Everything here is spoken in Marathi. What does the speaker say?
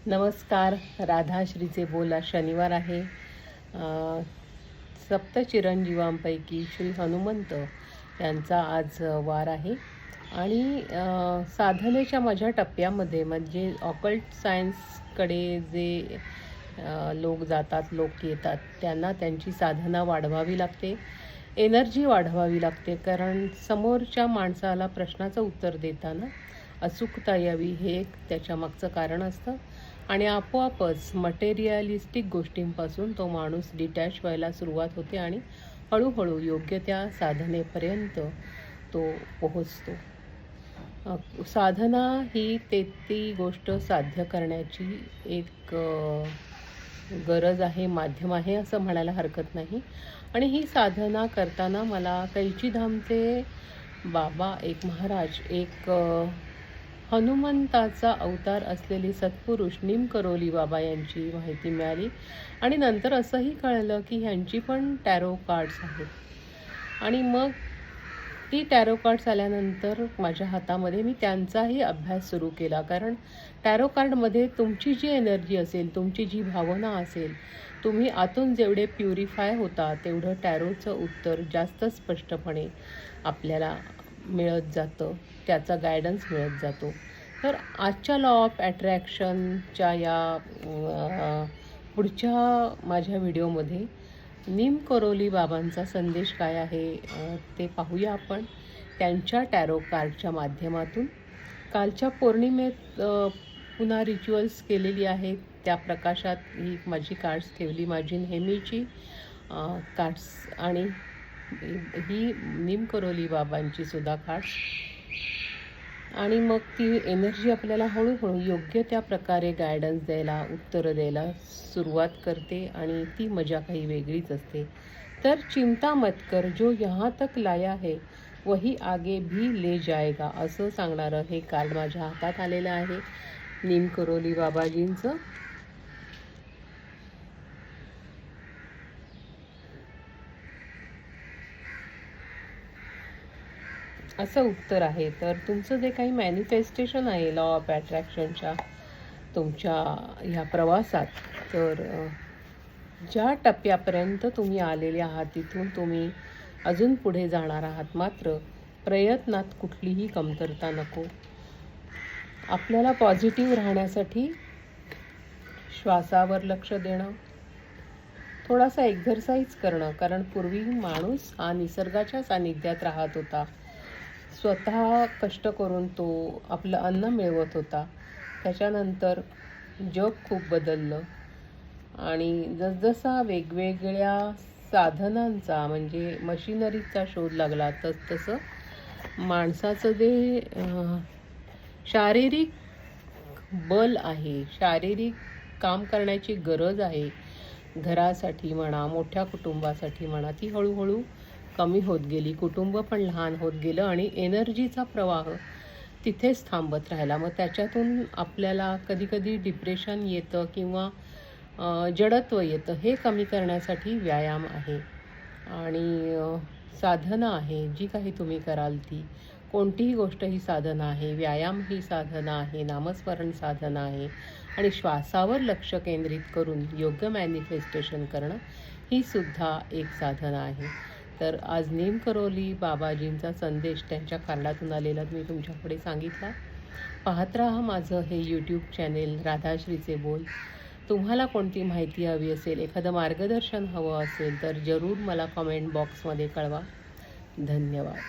नमस्कार. राधाश्रीचे बोला. शनिवार आहे. सप्तचिरंजीवांपैकी श्री हनुमंत यांचा आज वार आहे आणि साधनेच्या माझ्या टप्प्यामध्ये म्हणजे ऑकल्ट सायन्सकडे जे लोक जातात, लोक येतात, त्यांना त्यांची साधना वाढवावी लागते, एनर्जी वाढवावी लागते. कारण समोरच्या माणसाला प्रश्नाचं उत्तर देताना अचूकता यावी हे एक त्याच्यामागचं कारण असतं आणि आपोआपच मटेरियलिस्टिक गोष्टींपासून तो माणूस डिटॅच व्हायला सुरुवात होते आणि हळूहळू योग्य त्या साधनेपर्यंत तो पोहोचतो. साधना ही ती गोष्ट साध्य करण्याची एक गरज आहे, माध्यम आहे असं म्हणायला हरकत नाही. आणि ही साधना करताना मला कैचीधामचे बाबा, एक महाराज, एक हनुमंताचा अवतार असलेले सत्पुरुष निमकरोली बाबा यांची माहिती मिळाली आणि नंतर असंही कळलं की ह्यांची पण टॅरो कार्ड्स आहेत. आणि मग ती टॅरो कार्ड्स आल्यानंतर माझ्या हातामध्ये मी त्यांचाही अभ्यास सुरू केला. कारण टॅरो कार्डमध्ये तुमची जी एनर्जी असेल, तुमची जी भावना असेल, तुम्ही आतून जेवढे प्युरिफाय होता तेवढं टॅरोचं उत्तर जास्त स्पष्टपणे आपल्याला मिळत जातं, त्याचा गायडन्स मिळत जातो. तर आजच्या लॉ ऑफ अट्रॅक्शनच्या या पुढच्या माझ्या व्हिडिओमध्ये निमकरोली बाबांचा संदेश काय आहे ते पाहूया आपण त्यांच्या टॅरो कार्डच्या माध्यमातून. कालच्या पौर्णिमेत पुन्हा रिच्युअल्स केलेली आहेत, त्या प्रकाशात ही माझी कार्ड्स ठेवली, माझी नेहमीची कार्ड्स, आणि ही निमकरोली बाबांची सुद्धा कार्ड्स. आणि मग ती एनर्जी आपल्याला हळूहळू योग्य त्या प्रकारे गायडन्स द्यायला, उत्तरं द्यायला सुरुवात करते आणि ती मजा काही वेगळीच असते. तर चिंता मत कर, जो यहाँ तक लाया है वही आगे भी ले जाएगा, असं सांगणारं हे कार्ड माझ्या हातात आलेलं आहे निमकरोली बाबाजींचं. असं उत्तर आहे. तर तुमचं जे काही मॅनिफेस्टेशन आहे लॉ ऑफ अट्रॅक्शनच्या तुमच्या ह्या प्रवासात, तर ज्या टप्प्यापर्यंत तुम्ही आलेले आहात तिथून तुम्ही अजून पुढे जाणार आहात. मात्र प्रयत्नात कुठलीही कमतरता नको. आपल्याला पॉझिटिव्ह राहण्यासाठी श्वासावर लक्ष देणं, थोडासा एक्झरसाईज करणं. कारण पूर्वी माणूस हा निसर्गाच्या सानिध्यात राहत होता, स्वतः कष्ट करून तो आपलं अन्न मिळवत होता. त्याच्यानंतर जग खूप बदललं आणि जसजसा वेगवेगळ्या साधनांचा म्हणजे मशिनरीचा शोध लागला, तसं माणसाचं जे शारीरिक बल आहे, शारीरिक काम करण्याची गरज आहे, घरासाठी म्हणा, मोठ्या कुटुंबासाठी म्हणा, ती हळूहळू कमी होत गेली. कुटुंब पण लहान होत गेलं आणि एनर्जीचा प्रवाह तिथेच थांबत राहिला. मग त्याच्यातून आपल्याला कधीकधी डिप्रेशन येतं किंवा जडत्व येतं. हे कमी करण्यासाठी व्यायाम आहे आणि साधना आहे. जी काही तुम्ही कराल ती कोणतीही गोष्ट ही साधना आहे. व्यायाम ही साधना आहे, नामस्मरण साधना आहे आणि श्वासावर लक्ष केंद्रित करून योग्य मॅनिफेस्टेशन करणं ही सुद्धा एक साधना आहे. तर आज निमकरोली बाबाजींचा संदेश त्यांच्या कार्डातून आलेला मी तुमच्यापुढे सांगितला. पाहत राहा माझं हे यूट्यूब चॅनेल राधाश्रीचे बोल. तुम्हाला कोणती माहिती हवी असेल, एखादं मार्गदर्शन हवं असेल तर जरूर मला कमेंट बॉक्समध्ये कळवा. धन्यवाद.